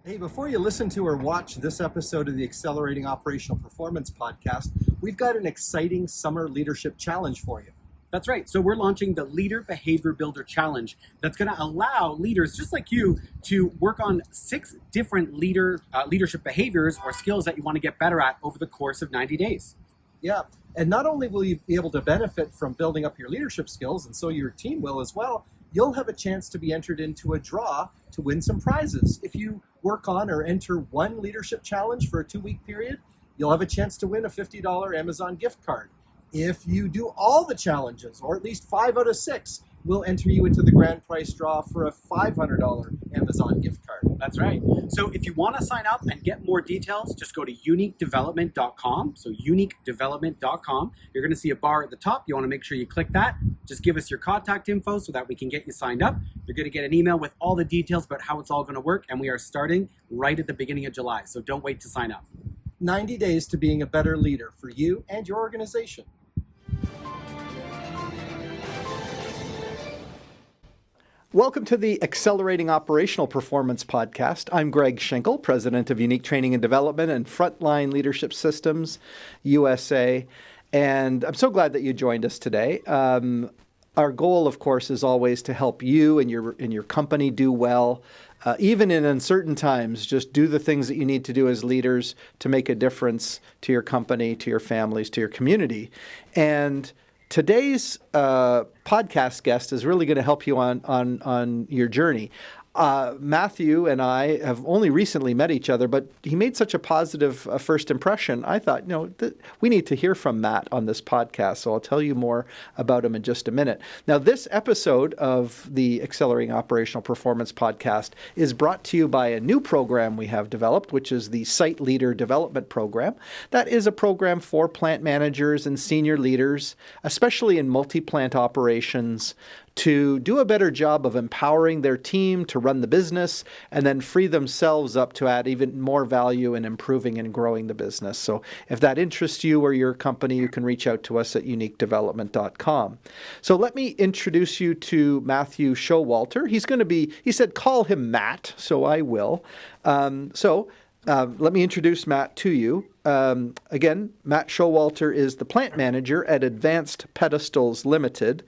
Hey, before you listen to or watch this episode of the Accelerating Operational Performance podcast, we've got an exciting summer leadership challenge for you. That's right. So we're launching the Leader Behavior Builder Challenge that's going to allow leaders just like you to work on 6 different leadership behaviors or skills that you want to get better at over the course of 90 days. Yeah, and not only will you be able to benefit from building up your leadership skills, and so your team will as well, you'll have a chance to be entered into a draw to win some prizes. If you work on or enter one leadership challenge for a 2-week period, you'll have a chance to win a $50 Amazon gift card. If you do all the challenges, or at least 5 out of 6, we'll enter you into the grand prize draw for a $500 Amazon gift card. That's right. So if you want to sign up and get more details, just go to uniquedevelopment.com. So uniquedevelopment.com. You're going to see a bar at the top. You want to make sure you click that. Just give us your contact info so that we can get you signed up. You're going to get an email with all the details about how it's all going to work. And we are starting right at the beginning of July. So don't wait to sign up. 90 days to being a better leader for you and your organization. Welcome to the Accelerating Operational Performance podcast. I'm Greg Schenkel, President of Unique Training and Development and Frontline Leadership Systems, USA. And I'm so glad that you joined us today. Our goal, of course, is always to help you and your company do well. Even in uncertain times, just do the things that you need to do as leaders to make a difference to your company, to your families, to your community. And today's podcast guest is really going to help you on your journey. Matthew and I have only recently met each other, but he made such a positive first impression. I thought, we need to hear from Matt on this podcast, so I'll tell you more about him in just a minute. Now, this episode of the Accelerating Operational Performance podcast is brought to you by a new program we have developed, which is the Site Leader Development Program. That is a program for plant managers and senior leaders, especially in multi-plant operations, to do a better job of empowering their team to run the business and then free themselves up to add even more value in improving and growing the business. So if that interests you or your company, you can reach out to us at uniquedevelopment.com. So let me introduce you to Mathew Showalter. He said, call him Matt, so I will. Let me introduce Matt to you. Again, Matt Showalter is the plant manager at Advanced Pedestals Limited.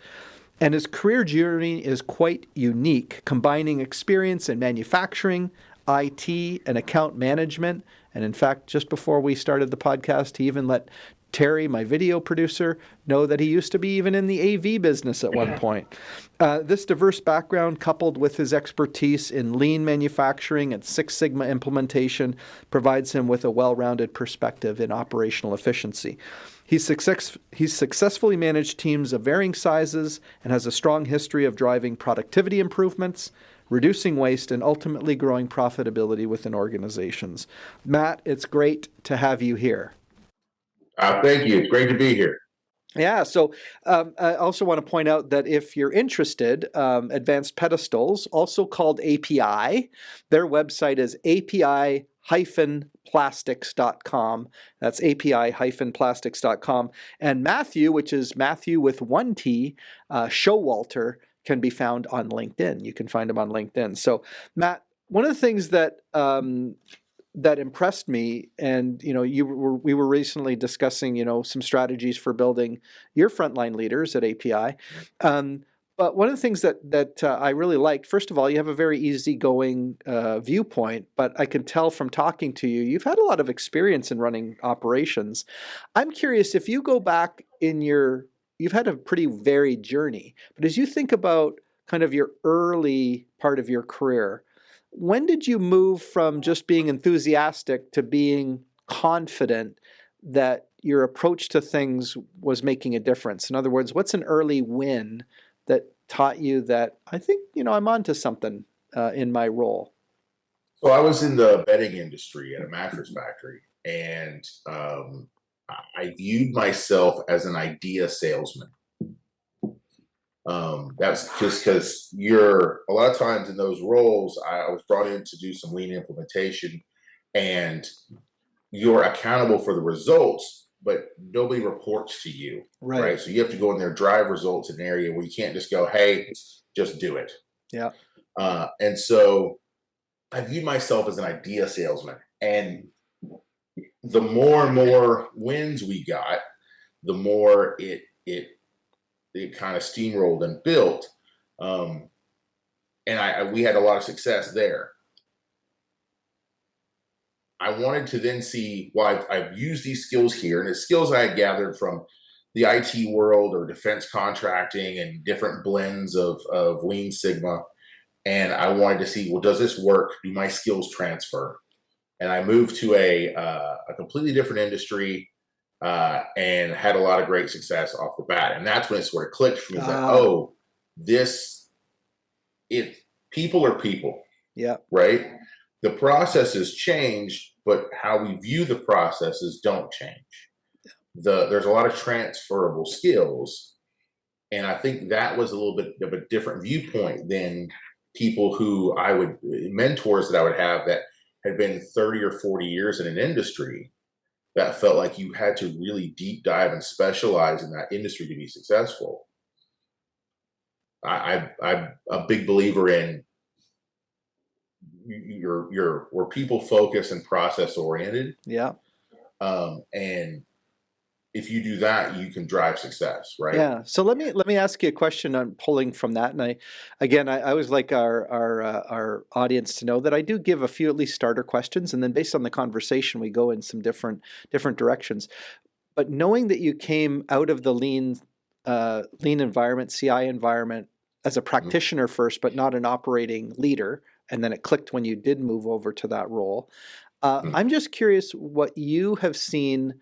And his career journey is quite unique, combining experience in manufacturing, IT, and account management. And in fact, just before we started the podcast, he even let Terry, my video producer, know that he used to be even in the AV business at one point. This diverse background, coupled with his expertise in lean manufacturing and Six Sigma implementation, provides him with a well-rounded perspective in operational efficiency. He's successfully managed teams of varying sizes and has a strong history of driving productivity improvements, reducing waste, and ultimately growing profitability within organizations. Matt, it's great to have you here. Thank you. It's great to be here. Yeah, so I also want to point out that if you're interested, Advanced Pedestals, also called API, their website is API-plastics.com. That's API-plastics.com. And Matthew, which is Matthew with one T, Showalter, can be found on LinkedIn. You can find him on LinkedIn. So, Matt, one of the things that impressed me, and we were recently discussing some strategies for building your frontline leaders at API. But one of the things that I really liked, first of all, you have a very easygoing viewpoint, but I can tell from talking to you, you've had a lot of experience in running operations. I'm curious, if you go back you've had a pretty varied journey, but as you think about kind of your early part of your career, when did you move from just being enthusiastic to being confident that your approach to things was making a difference? In other words, what's an early win that taught you that I think, I'm onto something in my role? So I was in the bedding industry at a mattress factory, and I viewed myself as an idea salesman. That's just because a lot of times in those roles, I was brought in to do some lean implementation, and you're accountable for the results, but nobody reports to you, right? So you have to go in there, drive results in an area where you can't just go, hey, just do it. Yeah. And so I viewed myself as an idea salesman, and the more and more wins we got, the more it kind of steamrolled and built, and we had a lot of success there. I wanted to then see, well, I've used these skills here, and it's skills I had gathered from the IT world or defense contracting and different blends of Lean Sigma. And I wanted to see, well, does this work? Do my skills transfer? And I moved to a completely different industry and had a lot of great success off the bat. And that's when it sort of clicked for me. That, oh, people are people. Yeah. Right? The processes change, but how we view the processes don't change. There's a lot of transferable skills. And I think that was a little bit of a different viewpoint than people who mentors that I would have that had been 30 or 40 years in an industry that felt like you had to really deep dive and specialize in that industry to be successful. I'm a big believer in we're people focused and process oriented. Yeah. And if you do that, you can drive success, right? Yeah. So let me ask you a question on pulling from that. And I always like our audience to know that I do give a few at least starter questions, and then based on the conversation, we go in some different directions. But knowing that you came out of the lean environment, CI environment, as a practitioner first, but not an operating leader, and then it clicked when you did move over to that role. I'm just curious what you have seen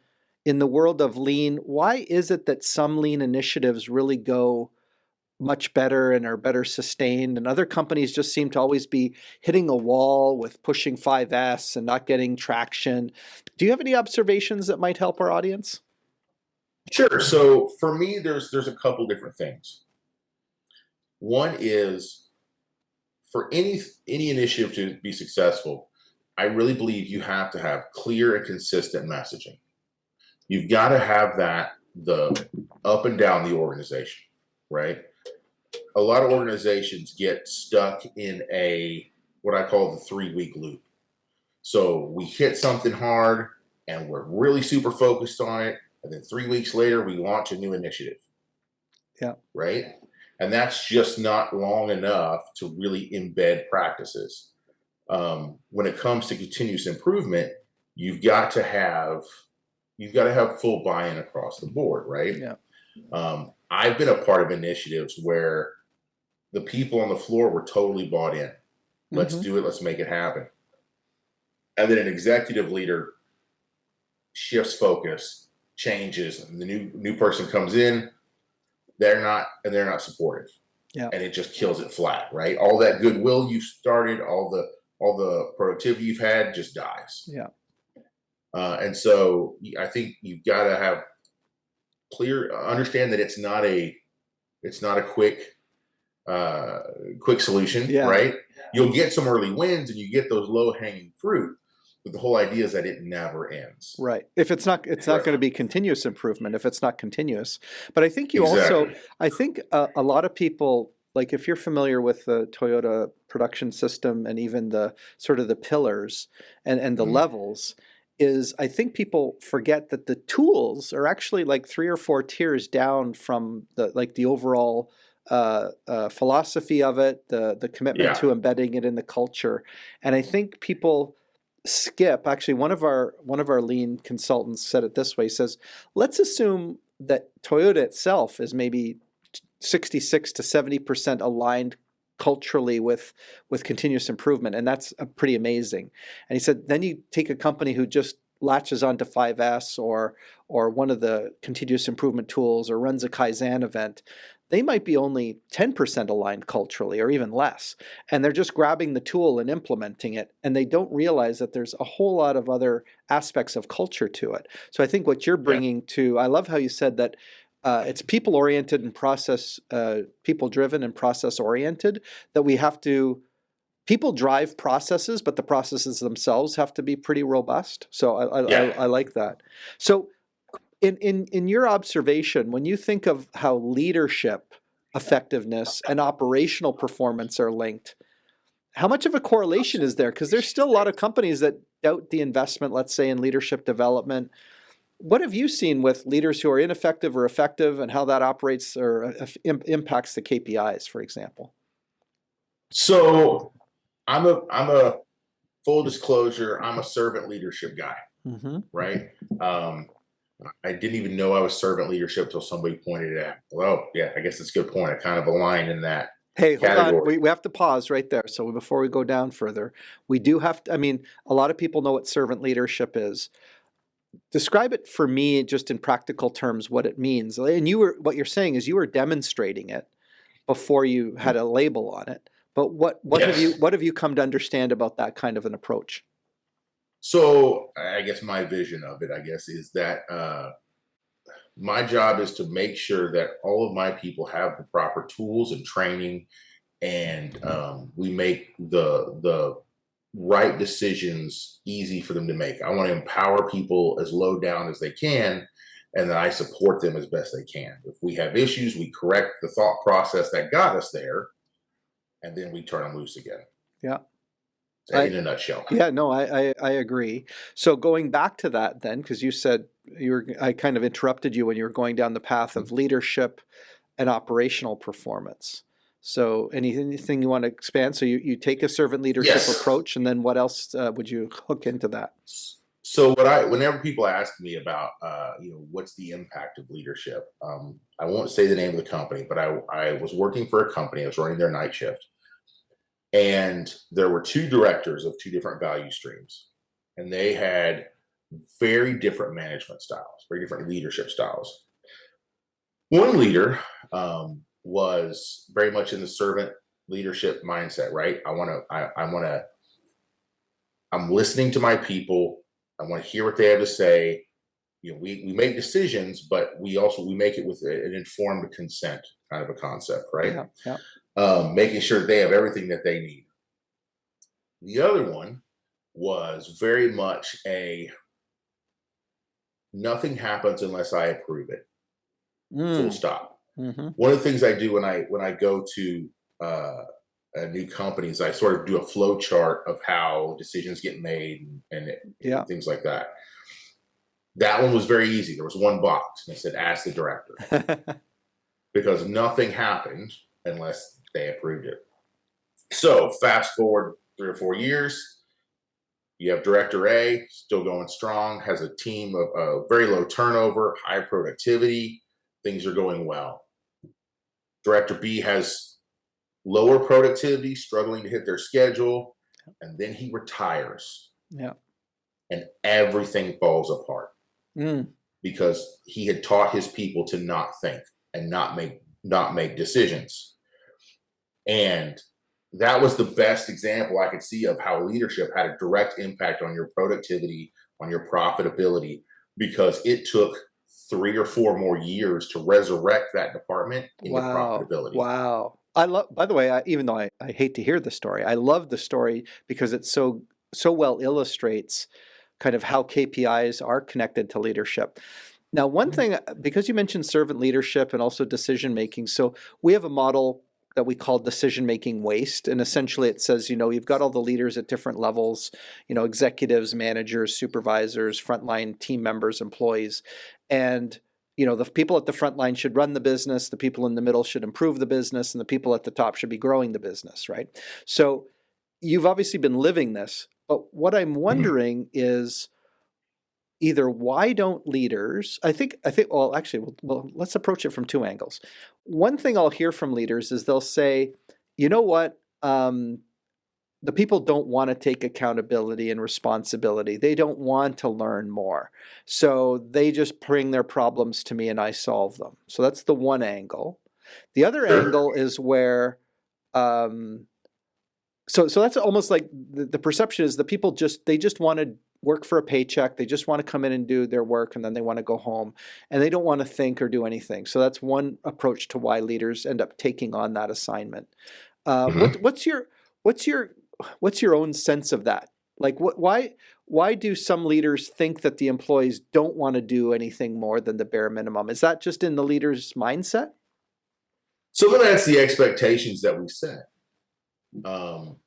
in the world of lean. Why is it that some lean initiatives really go much better and are better sustained, and other companies just seem to always be hitting a wall with pushing 5S and not getting traction? Do you have any observations that might help our audience? Sure. So for me, there's a couple different things. One is, for any initiative to be successful, I really believe you have to have clear and consistent messaging. You've got to have that the up and down the organization, right? A lot of organizations get stuck in what I call the 3-week loop. So we hit something hard and we're really super focused on it, and then 3 weeks later we launch a new initiative. Yeah. Right? And that's just not long enough to really embed practices. When it comes to continuous improvement, you've got to have full buy-in across the board, right? Yeah. I've been a part of initiatives where the people on the floor were totally bought in. Let's do it. Let's make it happen. And then an executive leader shifts focus, changes, and the new person comes in. They're not supportive. Yeah. And it just kills it flat, right? All that goodwill you've started, all the productivity you've had just dies. Yeah. And so I think you've got to have understand that it's not a quick solution, right? You'll get some early wins and you get those low hanging fruit, but the whole idea is that it never ends. Right. If it's not going to be continuous improvement if it's not continuous. But I think you also, I think a lot of people, like if you're familiar with the Toyota production system and even the sort of the pillars and the levels, is I think people forget that the tools are actually like 3 or 4 tiers down from the overall philosophy of it, the commitment to embedding it in the culture. And I think people skip, actually one of our lean consultants said it this way, says, let's assume that Toyota itself is maybe 66 to 70% aligned culturally with continuous improvement, and that's pretty amazing. And he said, then you take a company who just latches onto 5S or one of the continuous improvement tools or runs a Kaizen event, they might be only 10% aligned culturally or even less. And they're just grabbing the tool and implementing it, and they don't realize that there's a whole lot of other aspects of culture to it. So I think what you're bringing to, I love how you said that it's people-oriented and people-driven and process-oriented, that we have to, people drive processes, but the processes themselves have to be pretty robust. So I like that. So in your observation, when you think of how leadership effectiveness and operational performance are linked, How much of a correlation is there? Because there's still a lot of companies that doubt the investment, let's say, in leadership development. What have you seen with leaders who are ineffective or effective, and how that operates or impacts the KPIs, for example? So I'm a full disclosure, I'm a servant leadership guy, right? I didn't even know I was servant leadership until somebody pointed it out. Well, yeah, I guess that's a good point. I kind of align in that. Hey, hold category. on. We have to pause right there. So before we go down further, we do have to, I mean, a lot of people know what servant leadership is. Describe it for me just in practical terms, what it means. And what you're saying is you were demonstrating it before you had a label on it. But what have you come to understand about that kind of an approach? So I guess my vision of it, is that my job is to make sure that all of my people have the proper tools and training, and we make the right decisions easy for them to make. I want to empower people as low down as they can, and then I support them as best they can. If we have issues, we correct the thought process that got us there, and then we turn them loose again. Yeah. In a nutshell. Yeah, no, I agree. So going back to that then, because you said I kind of interrupted you when you were going down the path of leadership and operational performance. So anything you want to expand? So you take a servant leadership approach, and then what else would you hook into that? So whenever people ask me about, what's the impact of leadership, I won't say the name of the company, but I was working for a company. I was running their night shift. And there were two directors of two different value streams, and they had very different management styles, very different leadership styles. One leader was very much in the servant leadership mindset, right? I'm listening to my people. I want to hear what they have to say. We make decisions, but we make it with an informed consent kind of a concept, right? Yeah. Making sure they have everything that they need. The other one was very much nothing happens unless I approve it. Full stop. Mm-hmm. One of the things I do when I go to a new company is I sort of do a flow chart of how decisions get made and things like that. That one was very easy. There was one box, and it said, ask the director. Because nothing happened unless they approved it. So fast forward 3 or 4 years, you have Director A, still going strong, has a team of very low turnover, high productivity, things are going well. Director B has lower productivity, struggling to hit their schedule, and then he retires. Yeah. And everything falls apart. Because he had taught his people to not think and not make decisions. And that was the best example I could see of how leadership had a direct impact on your productivity, on your profitability, because it took 3 or 4 more years to resurrect that department into profitability. Wow. By the way, even though I hate to hear the story, I love the story because it so well illustrates kind of how KPIs are connected to leadership. Now, one thing, because you mentioned servant leadership and also decision making, so we have a model that we call decision-making waste. And essentially it says, you've got all the leaders at different levels, executives, managers, supervisors, frontline team members, employees. And, the people at the front line should run the business, the people in the middle should improve the business, and the people at the top should be growing the business, right? So you've obviously been living this, but what I'm wondering is either why don't leaders, well, actually, let's approach it from 2 angles. One thing I'll hear from leaders is they'll say, you know what, the people don't want to take accountability and responsibility. They don't want to learn more. So they just bring their problems to me and I solve them. So that's the one angle. The other angle is where, so that's almost like the perception is the people they just want to work for a paycheck. They just want to come in and do their work, and then they want to go home, and they don't want to think or do anything. So that's one approach to why leaders end up taking on that assignment. What's your own sense of that? Like, why do some leaders think that the employees don't want to do anything more than the bare minimum? Is that just in the leader's mindset? So then that's the expectations that we set.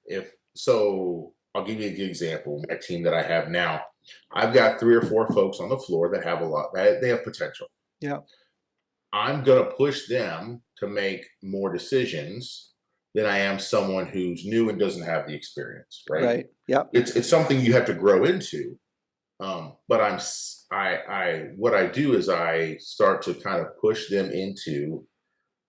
If so, I'll give you a good example. My team that I have now, I've got 3 or 4 folks on the floor that have a lot. They have potential. Yeah. I'm going to push them to make more decisions than I am someone who's new and doesn't have the experience. Right. Right. Yeah. It's something you have to grow into. But what I do is I start to kind of push them into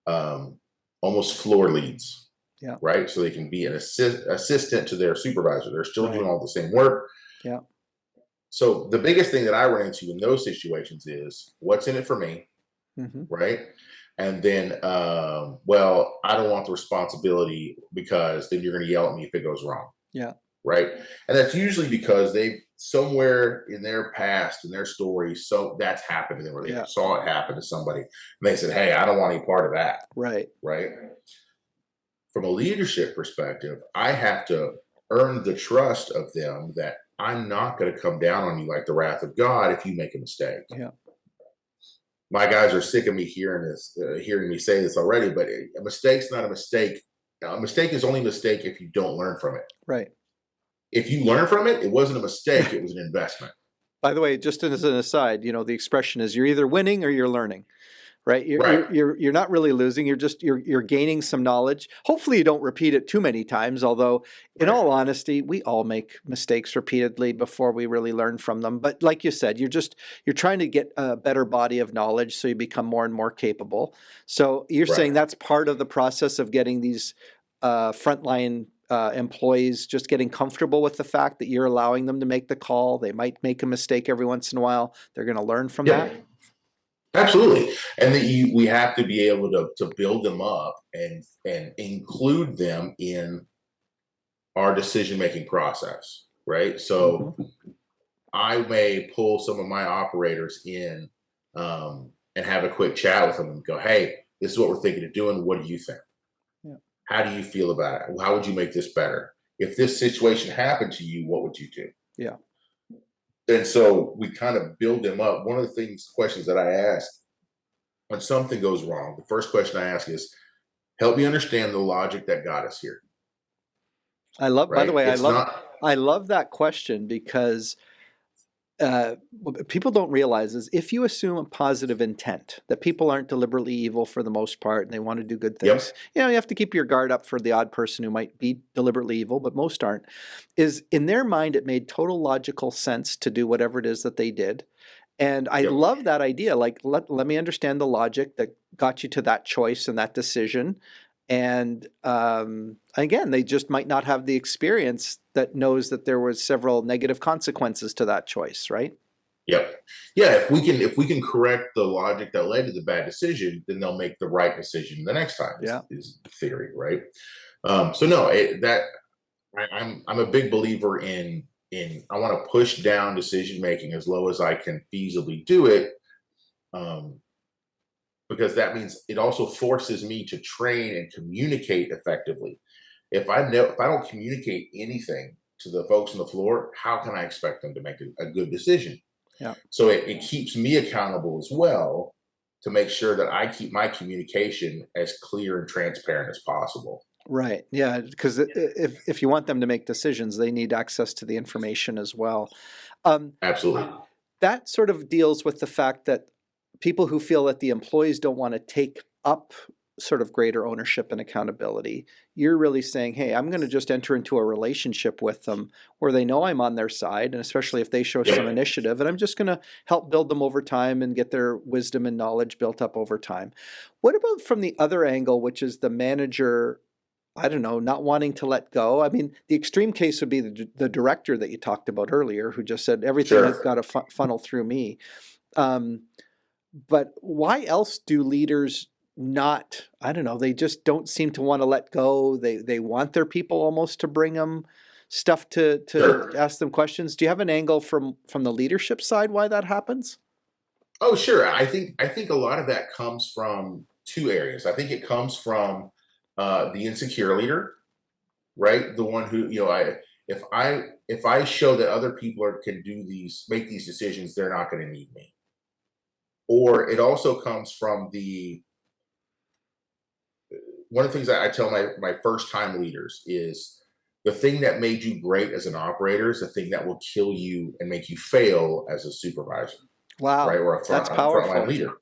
almost floor leads. Yeah. Right. So they can be an assistant to their supervisor. They're still Right. doing all the same work. Yeah. So the biggest thing that I run into in those situations is what's in it for me. Mm-hmm. Right. And then, well, I don't want the responsibility because then you're going to yell at me if it goes wrong. Yeah. Right. And that's usually because they've somewhere in their past, in their story, so that's happened to them, or they saw it happen to somebody. And they said, hey, I don't want any part of that. Right. Right. From a leadership perspective, I have to earn the trust of them that I'm not going to come down on you like the wrath of God if you make a mistake. Yeah. My guys are sick of me hearing me say this already, but a mistake's not a mistake. A mistake is only a mistake if you don't learn from it. Right. If you learn from it, it wasn't a mistake, it was an investment. By the way, just as an aside, the expression is you're either winning or you're learning, right? You're not really losing. You're gaining some knowledge. Hopefully you don't repeat it too many times, although in all honesty, we all make mistakes repeatedly before we really learn from them. But like you said, you're trying to get a better body of knowledge so you become more and more capable. So you're saying that's part of the process of getting these frontline employees just getting comfortable with the fact that you're allowing them to make the call. They might make a mistake every once in a while. They're going to learn from that. Absolutely. And we have to be able to build them up and include them in our decision-making process, right? So I may pull some of my operators in and have a quick chat with them and go, hey, this is what we're thinking of doing. What do you think? How do you feel about it? How would you make this better? If this situation happened to you, what would you do? Yeah. And so we kind of build them up. One of the questions that I ask when something goes wrong, the first question I ask is, help me understand the logic that got us here. By the way, I love that question because what people don't realize is if you assume a positive intent, that people aren't deliberately evil for the most part and they want to do good things, you have to keep your guard up for the odd person who might be deliberately evil, but most aren't, is in their mind it made total logical sense to do whatever it is that they did. And I love that idea. Like, let me understand the logic that got you to that choice and that decision. And again, they just might not have the experience that knows that there was several negative consequences to that choice, right? Yep. Yeah. If we can correct the logic that led to the bad decision, then they'll make the right decision the next time. Is the theory, right? So no, I'm a big believer in I want to push down decision making as low as I can feasibly do it. Because that means it also forces me to train and communicate effectively. If I don't communicate anything to the folks on the floor, how can I expect them to make a good decision? Yeah. So it keeps me accountable as well to make sure that I keep my communication as clear and transparent as possible. Right. Yeah. Because if you want them to make decisions, they need access to the information as well. Absolutely. That sort of deals with the fact that people who feel that the employees don't want to take up sort of greater ownership and accountability, you're really saying, hey, I'm going to just enter into a relationship with them where they know I'm on their side, and especially if they show some initiative, and I'm just going to help build them over time and get their wisdom and knowledge built up over time. What about from the other angle, which is the manager, I don't know, not wanting to let go? I mean, the extreme case would be the director that you talked about earlier, who just said everything has got to funnel through me. But why else do leaders not, I don't know, they just don't seem to want to let go. They want their people almost to bring them stuff to ask them questions. Do you have an angle from the leadership side why that happens? Oh, sure. I think a lot of that comes from two areas. I think it comes from the insecure leader, right? The one who, if I show that other people can make these decisions, they're not going to need me. Or it also comes from the one of the things I tell my first time leaders is the thing that made you great as an operator is the thing that will kill you and make you fail as a supervisor, Wow, right? Or that's a powerful. frontline leader.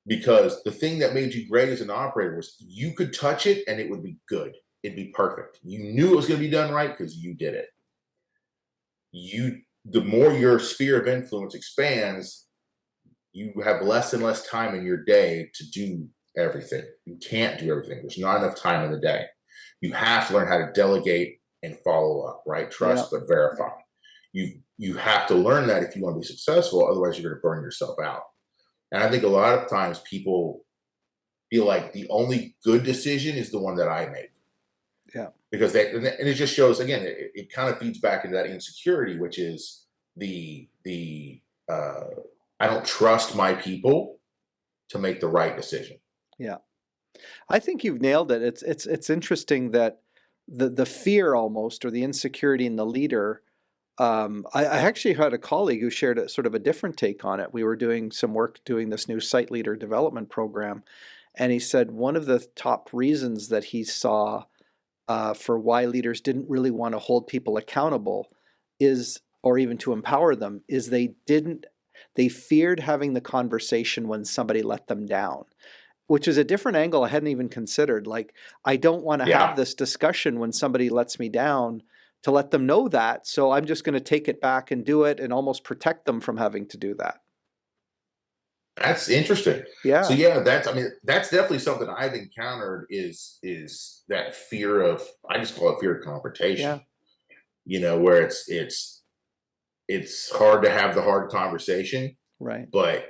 Because the thing that made you great as an operator was you could touch it and it would be good. It'd be perfect. You knew it was going to be done right because you did it. The more your sphere of influence expands, you have less and less time in your day to do everything. You can't do everything. There's not enough time in the day. You have to learn how to delegate and follow up, right? Trust, but verify. You have to learn that if you want to be successful. Otherwise, you're going to burn yourself out. And I think a lot of times people feel like the only good decision is the one that I made. Yeah. Because and it just shows, again, it kind of feeds back into that insecurity, which is the I don't trust my people to make the right decision. Yeah. I think you've nailed it. It's interesting that the fear almost, or the insecurity in the leader. I actually had a colleague who shared a sort of a different take on it. We were doing some work doing this new site leader development program, and he said one of the top reasons that he saw for why leaders didn't really want to hold people accountable is, or even to empower them, is they feared having the conversation when somebody let them down, which is a different angle I hadn't even considered. Like, I don't want to have this discussion when somebody lets me down, to let them know that. So I'm just going to take it back and do it and almost protect them from having to do that. That's interesting. Yeah. So yeah, that's definitely something I've encountered is that fear of, I just call it fear of confrontation. Yeah. Where it's hard to have the hard conversation. Right. But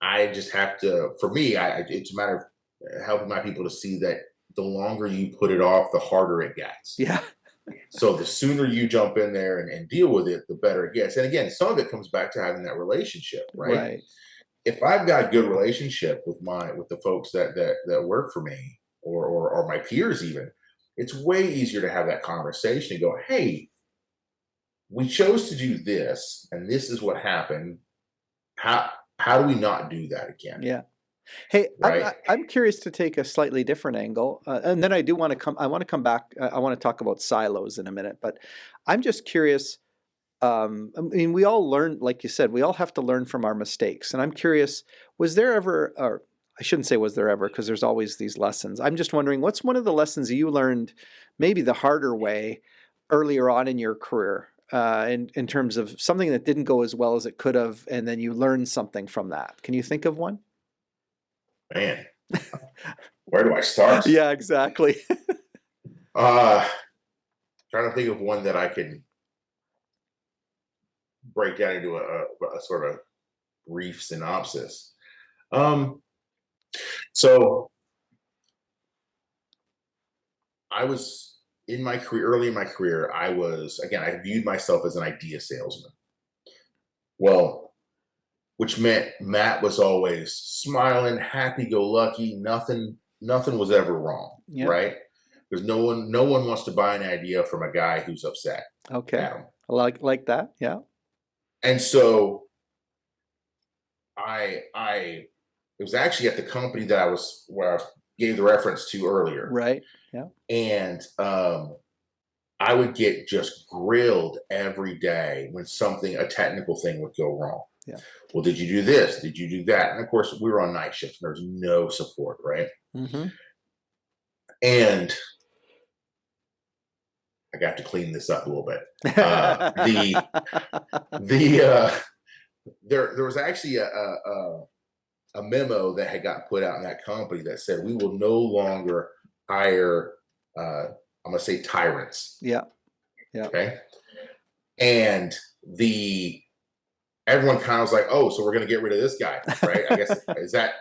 I just have to, for me, it's a matter of helping my people to see that the longer you put it off, the harder it gets. Yeah. So the sooner you jump in there and deal with it, the better it gets. And again, some of it comes back to having that relationship, right? If I've got a good relationship with the folks that work for me or my peers even, it's way easier to have that conversation and go, hey, we chose to do this and this is what happened. How do we not do that again? Yeah. Hey, right? I'm curious to take a slightly different angle, and then I want to come back. I want to talk about silos in a minute, but I'm just curious. I mean, we all learn, like you said, we all have to learn from our mistakes. And I'm curious, was there ever, or I shouldn't say was there ever, because there's always these lessons. I'm just wondering, what's one of the lessons you learned, maybe the harder way, earlier on in your career, in terms of something that didn't go as well as it could have, and then you learned something from that? Can you think of one? Man, where do I start? Yeah, exactly. Trying to think of one that I can break down into a sort of brief synopsis. So I was early in my career, I viewed myself as an idea salesman. Well, which meant Matt was always smiling, happy-go-lucky. Nothing was ever wrong, right? Because no one wants to buy an idea from a guy who's upset. Okay, at him. like that, yeah. And so it was actually at the company that where I gave the reference to earlier, right? Yeah, and I would get just grilled every day when a technical thing would go wrong. Yeah. Well, did you do this? Did you do that? And of course, we were on night shift. And there was no support, right? Mm-hmm. And I got to clean this up a little bit. There was actually a memo that had gotten put out in that company that said we will no longer hire. I'm going to say tyrants. Yeah. Yeah. Okay. And everyone kind of was like, oh, so we're going to get rid of this guy, right? I guess,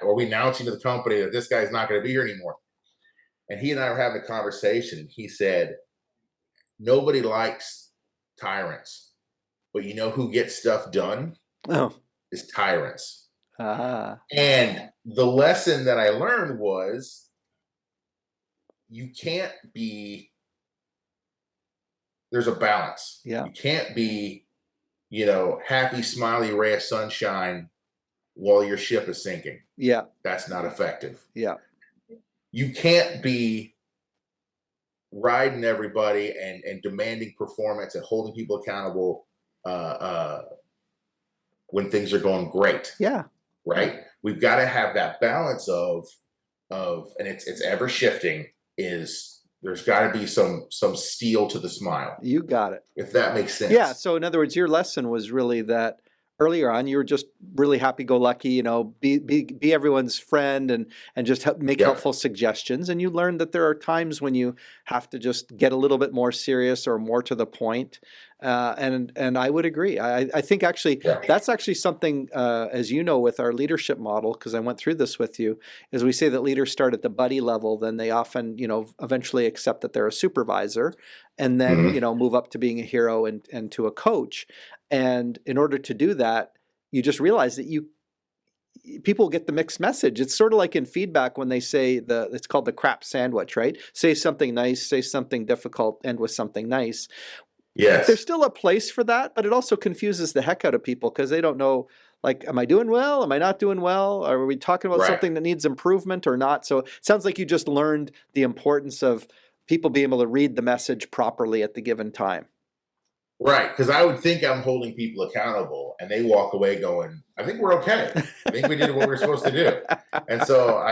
are we announcing to the company that this guy's not going to be here anymore? And he and I were having a conversation. He said, nobody likes tyrants, but you know who gets stuff done? Oh. Is tyrants. And the lesson that I learned was you can't be, there's a balance. Yeah. You can't be, happy, smiley ray of sunshine while your ship is sinking. Yeah. That's not effective. Yeah. you can't be riding everybody and demanding performance and holding people accountable when things are going great. Yeah. Right. We've got to have that balance of, and it's ever shifting, is there's got to be some steel to the smile. You got it. If that makes sense. Yeah. So in other words, your lesson was really that earlier on, you were just really happy-go-lucky, be everyone's friend and just make helpful suggestions. And you learned that there are times when you have to just get a little bit more serious or more to the point. And I would agree. I think actually that's actually something, as you know, with our leadership model, because I went through this with you, is we say that leaders start at the buddy level, then they often, eventually accept that they're a supervisor, and then, move up to being a hero and to a coach. And in order to do that, you just realize that people get the mixed message. It's sort of like in feedback when they say it's called the crap sandwich, right? Say something nice, say something difficult, end with something nice. Yes. There's still a place for that, but it also confuses the heck out of people because they don't know, like, am I doing well? Am I not doing well? Are we talking about something that needs improvement or not? So it sounds like you just learned the importance of people being able to read the message properly at the given time. Right, because I would think I'm holding people accountable, and they walk away going, "I think we're okay. I think we did what we were supposed to do." And so,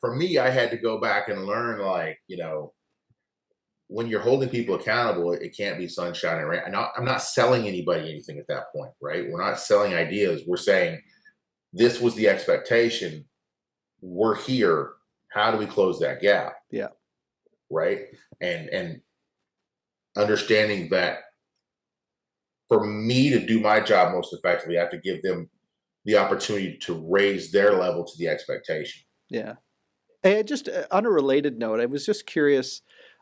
for me, I had to go back and learn, like, when you're holding people accountable, it can't be sunshine and rain. I'm not selling anybody anything at that point, right? We're not selling ideas. We're saying, this was the expectation. We're here. How do we close that gap? Yeah. Right. And understanding that for me to do my job most effectively, I have to give them the opportunity to raise their level to the expectation. Yeah. Hey, just on a related note, I was just curious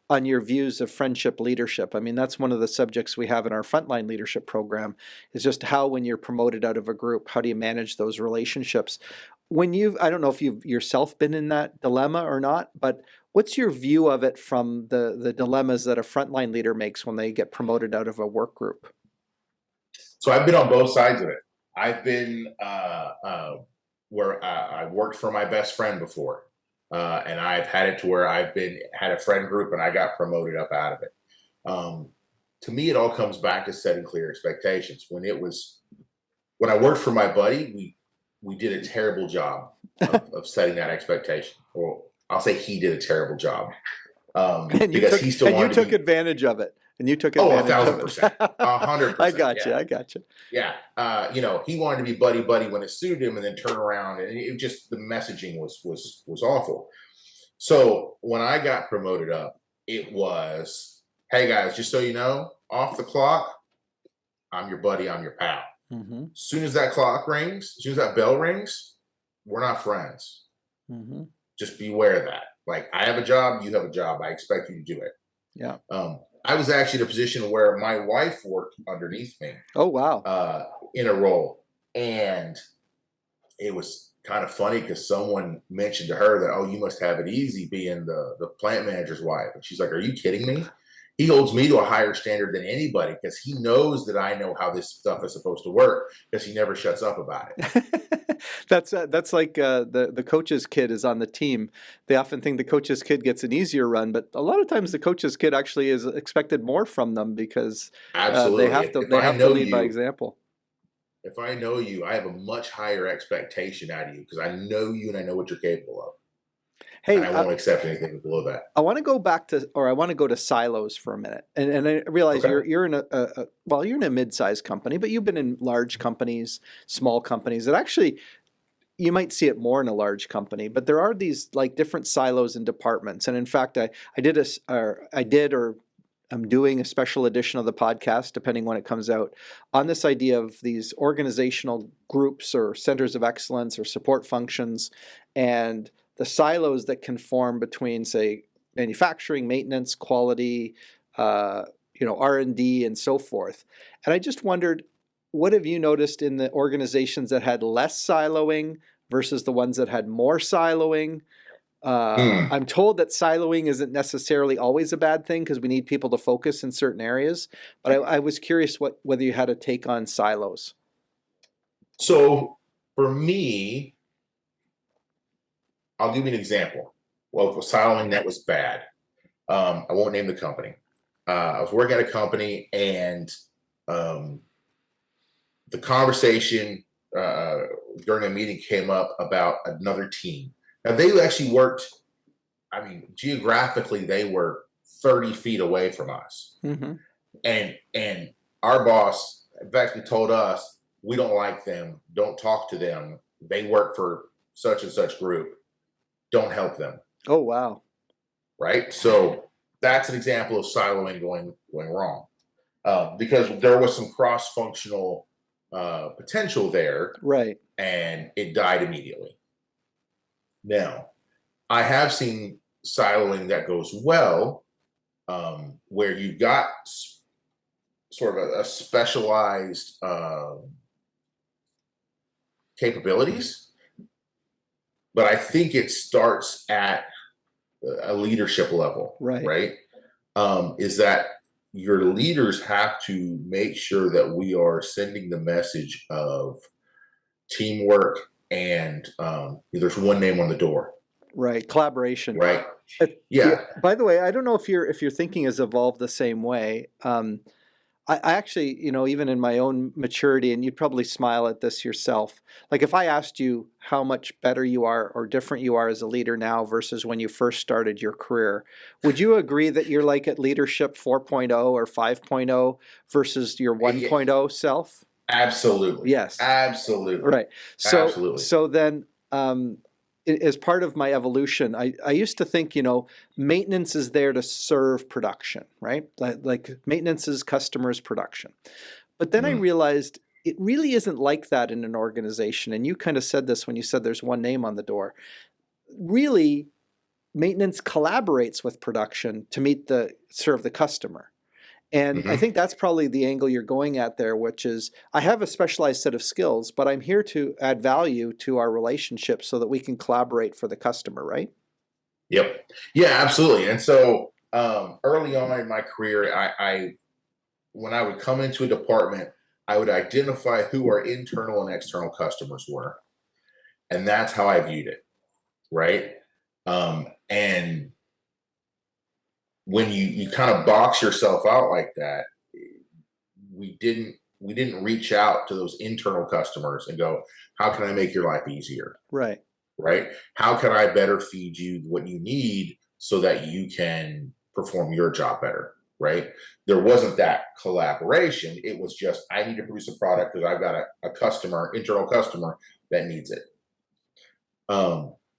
on your views of friendship leadership. I mean, that's one of the subjects we have in our frontline leadership program, is just how, when you're promoted out of a group, how do you manage those relationships? I don't know if you've yourself been in that dilemma or not, but what's your view of it from the dilemmas that a frontline leader makes when they get promoted out of a work group? So I've been on both sides of it. I've been where I worked for my best friend before. And I've had it to where had a friend group and I got promoted up out of it. To me, it all comes back to setting clear expectations. When I worked for my buddy, we did a terrible job of setting that expectation. Or I'll say he did a terrible job. Because he still wanted to took advantage of it. And you took advantage of it. 1,000%. 100%. I got you. Yeah. He wanted to be buddy when it suited him and then turn around. And it just, the messaging was awful. So when I got promoted up, it was, hey guys, just so you know, off the clock, I'm your buddy, I'm your pal. Mm-hmm. As soon as that clock rings, as soon as that bell rings, we're not friends. Mm-hmm. Just be aware of that. Like, I have a job, you have a job. I expect you to do it. Yeah. I was actually in a position where my wife worked underneath me. Oh, wow. In a role. And it was kind of funny because someone mentioned to her that, oh, you must have it easy being the plant manager's wife. And she's like, are you kidding me? He holds me to a higher standard than anybody because he knows that I know how this stuff is supposed to work because he never shuts up about it. That's like the coach's kid is on the team. They often think the coach's kid gets an easier run, but a lot of times the coach's kid actually is expected more from them because they have to lead by example. If I know you, I have a much higher expectation out of you because I know you and I know what you're capable of. Hey, and I won't accept anything below that. I want to go to silos for a minute, and I realize you're in you're in a mid-sized company, but you've been in large companies, small companies. That actually, you might see it more in a large company, but there are these like different silos and departments. And in fact, I'm doing a special edition of the podcast, depending when it comes out, on this idea of these organizational groups or centers of excellence or support functions, and the silos that can form between, say, manufacturing, maintenance, quality, R&D, and so forth. And I just wondered, what have you noticed in the organizations that had less siloing versus the ones that had more siloing? I'm told that siloing isn't necessarily always a bad thing because we need people to focus in certain areas. But I was curious whether you had a take on silos. So for me, I'll give you an example. well, for siloing, that was bad. I won't name the company. I was working at a company, and the conversation during a meeting came up about another team. Now, they actually worked, I mean, geographically, they were 30 feet away from us. Mm-hmm. And our boss, in fact, he told us, we don't like them. Don't talk to them. They work for such and such group. Don't help them. Oh, wow. Right? So that's an example of siloing going wrong. Because there was some cross-functional potential there. Right. And it died immediately. Now, I have seen siloing that goes well, where you've got sort of a specialized capabilities, but I think it starts at a leadership level, right? Is that your leaders have to make sure that we are sending the message of teamwork and there's one name on the door. Right, collaboration. Right. Yeah. By the way, I don't know if your thinking has evolved the same way. I actually, even in my own maturity, and you'd probably smile at this yourself, like if I asked you how much better you are or different you are as a leader now versus when you first started your career, would you agree that you're like at leadership 4.0 or 5.0 versus your 1.0 self? Absolutely. Yes. Absolutely. Right. So, absolutely. So then, as part of my evolution, I used to think, maintenance is there to serve production, right? Like maintenance is customers' production. But then I realized it really isn't like that in an organization. And you kind of said this when you said there's one name on the door. Really, maintenance collaborates with production to serve the customer. And I think that's probably the angle you're going at there, which is I have a specialized set of skills, but I'm here to add value to our relationship so that we can collaborate for the customer, right? Yep. Yeah, absolutely. And so early on in my career, I when I would come into a department, I would identify who our internal and external customers were. And that's how I viewed it. Right. And when you kind of box yourself out like that, we didn't reach out to those internal customers and go, how can I make your life easier? Right. Right? How can I better feed you what you need so that you can perform your job better? Right? There wasn't that collaboration. It was just, I need to produce a product because I've got a customer, internal customer that needs it.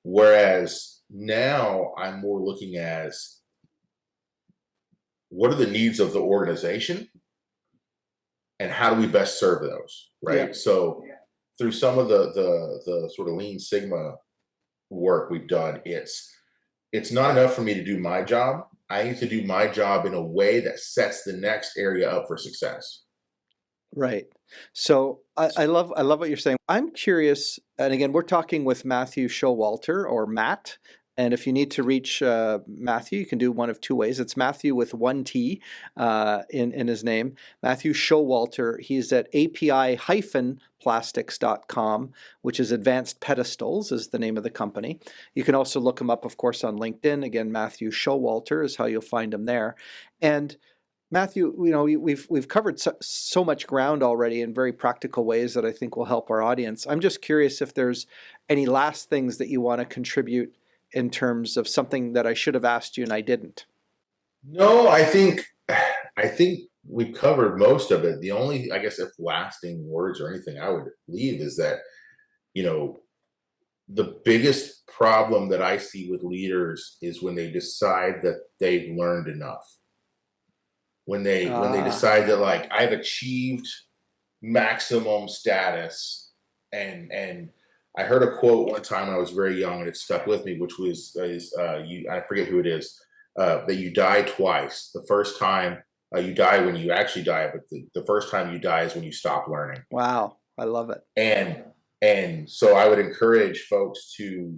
Whereas now I'm more looking as, what are the needs of the organization and how do we best serve those, right? Yeah. So through some of the sort of Lean Sigma work we've done, it's not enough for me to do my job. I need to do my job in a way that sets the next area up for success. Right. So I love what you're saying. I'm curious, and again, we're talking with Mathew Showalter, or Matt. And if you need to reach Mathew, you can do one of two ways. It's Mathew with one T in his name. Mathew Showalter. He's at API-plastics.com, which is Advanced Pedestals is the name of the company. You can also look him up, of course, on LinkedIn. Again, Mathew Showalter is how you'll find him there. And Mathew, we've covered so much ground already in very practical ways that I think will help our audience. I'm just curious if there's any last things that you want to contribute in terms of something that I should have asked you and I didn't. No, I think we've covered most of it. The only, I guess, if lasting words or anything I would leave is that, the biggest problem that I see with leaders is when they decide that they've learned enough. When they decide that, like, I've achieved maximum status, and I heard a quote one time when I was very young, and it stuck with me, which was, I forget who it is, that you die twice. The first time you die when you actually die, but the first time you die is when you stop learning. Wow, I love it. And so I would encourage folks to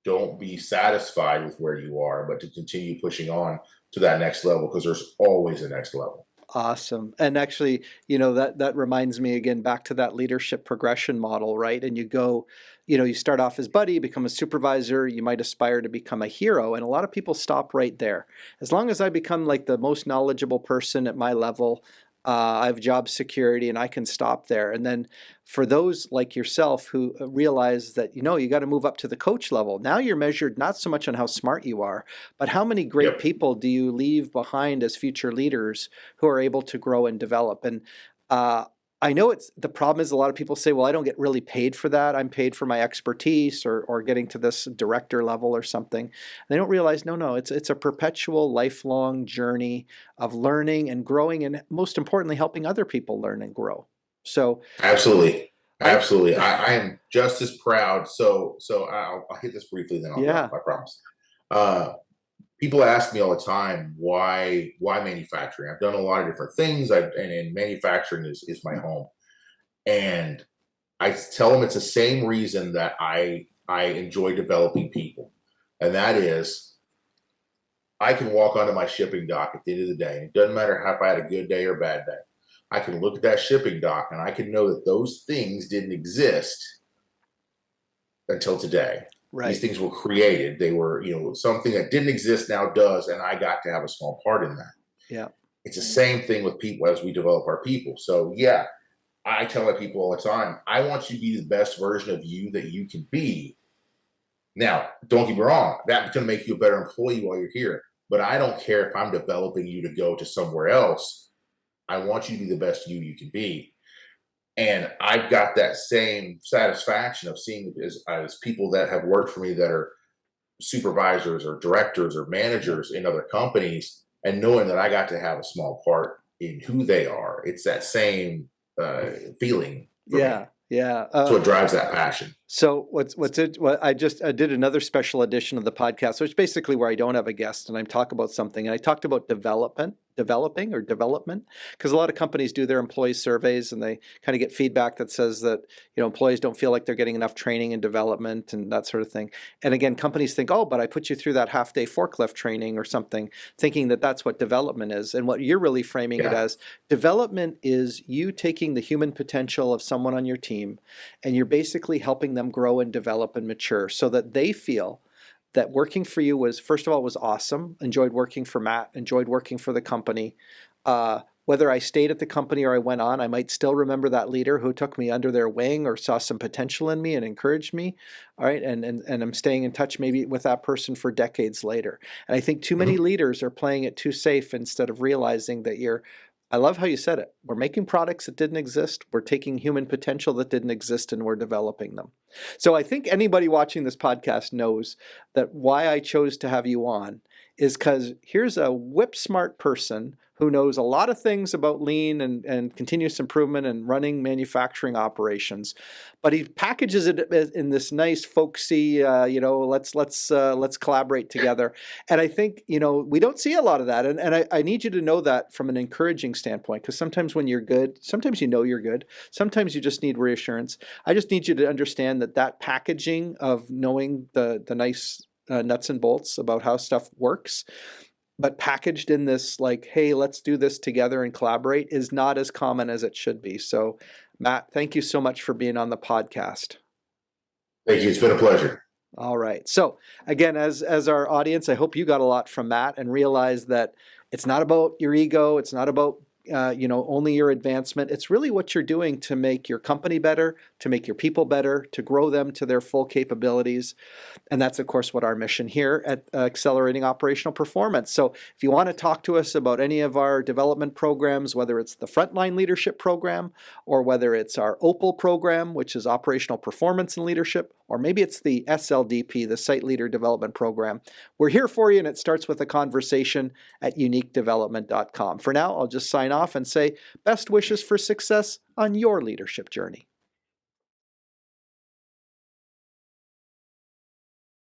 don't be satisfied with where you are, but to continue pushing on to that next level, because there's always a next level. Awesome. And actually, that reminds me again back to that leadership progression model, right? And you go, you start off as buddy, become a supervisor, you might aspire to become a hero. And a lot of people stop right there. As long as I become like the most knowledgeable person at my level, I have job security and I can stop there. And then for those like yourself who realize that, you got to move up to the coach level, now you're measured not so much on how smart you are, but how many great Yep. people do you leave behind as future leaders who are able to grow and develop. And I know the problem is a lot of people say, well, I don't get really paid for that. I'm paid for my expertise or getting to this director level or something. And they don't realize, no, it's a perpetual lifelong journey of learning and growing, and most importantly, helping other people learn and grow. So Absolutely. Absolutely. I am just as proud. So I'll hit this briefly, then I'll drop, I promise. People ask me all the time, why manufacturing? I've done a lot of different things, and manufacturing is my home. And I tell them it's the same reason that I enjoy developing people. And that is, I can walk onto my shipping dock at the end of the day. And it doesn't matter if I had a good day or a bad day. I can look at that shipping dock and I can know that those things didn't exist until today. Right. These things were created. They were, something that didn't exist now does, and I got to have a small part in that. Yeah. It's the same thing with people as we develop our people. So yeah, I tell my people all the time, I want you to be the best version of you that you can be. Now, don't get me wrong, that's going to make you a better employee while you're here. But I don't care if I'm developing you to go to somewhere else. I want you to be the best you can be. And I've got that same satisfaction of seeing as people that have worked for me that are supervisors or directors or managers in other companies, and knowing that I got to have a small part in who they are. It's that same feeling. Yeah. Yeah. So it drives that passion. So I did another special edition of the podcast, which is basically where I don't have a guest and I talk about something. And I talked about development, because a lot of companies do their employee surveys and they kind of get feedback that says that, employees don't feel like they're getting enough training and development and that sort of thing. And again, companies think, oh, but I put you through that half-day forklift training or something, thinking that that's what development is. And what you're really framing it as, development is you taking the human potential of someone on your team and you're basically helping them grow and develop and mature so that they feel that working for you was, first of all, was awesome. Enjoyed working for Matt, enjoyed working for the company. Whether I stayed at the company or I went on, I might still remember that leader who took me under their wing or saw some potential in me and encouraged me. All right. And I'm staying in touch maybe with that person for decades later. And I think too many leaders are playing it too safe instead of realizing that I love how you said it. We're making products that didn't exist. We're taking human potential that didn't exist and we're developing them. So I think anybody watching this podcast knows that why I chose to have you on is because here's a whip smart person who knows a lot of things about lean and continuous improvement and running manufacturing operations, but he packages it in this nice folksy, let's collaborate together. And I think, we don't see a lot of that. And I need you to know that from an encouraging standpoint, because sometimes when you're good, sometimes you're good, sometimes you just need reassurance. I just need you to understand that packaging of knowing the nice nuts and bolts about how stuff works, but packaged in this like, hey, let's do this together and collaborate is not as common as it should be. So Matt, thank you so much for being on the podcast. Thank you. It's been a pleasure. All right. So again, as our audience, I hope you got a lot from Matt and realized that it's not about your ego. It's not about only your advancement. It's really what you're doing to make your company better, to make your people better, to grow them to their full capabilities. And that's, of course, what our mission here at Accelerating Operational Performance. So if you want to talk to us about any of our development programs, whether it's the Frontline Leadership Program, or whether it's our OPAL program, which is Operational Performance and Leadership, or maybe it's the SLDP, the Site Leader Development Program, we're here for you, and it starts with a conversation at uniquedevelopment.com. For now, I'll just sign off and say best wishes for success on your leadership journey.